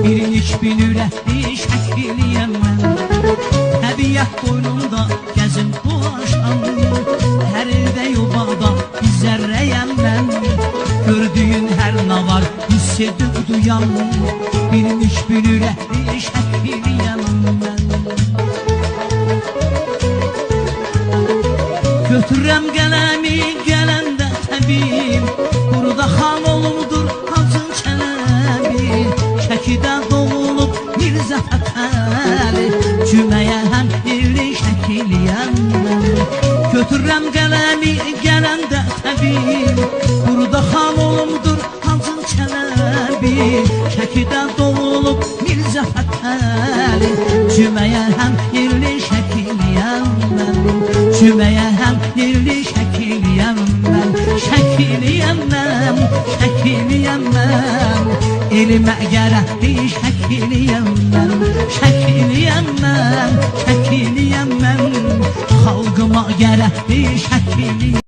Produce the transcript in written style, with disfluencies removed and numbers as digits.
Birinci binürətli şəkiliyəm mən. Təbiət boynunda gəzin dolaşan, hər ildə yobada bir zərrəyəm mən. Gördüyün hər nə var hiss edib duyan, birinci binürətli şəkiliyəm mən. Götürəm qələmi gələndə təbim, burada xan olumdur Hacı Çələbi. Şəkidə doğulub Mirzə Fətəli, cüməyə həm irli şəkiliyəm mən. Götürəm qələmi gələndə təbim, burada xan olumdur Hacı Çələbi. Şəkidə doğulub Mirzə Fətəli, cüməyə həm irli şəkiliyəm mən. Cüməyə həm irli şəkiliyəm mən. Şəkiliyəm mən, şəkiliyəm mən. Elmə gərəkli şəkiliyəm mən. Şəkiliyəm mən, şəkiliyəm mən. Xalqıma gərəkli şəkiliyəm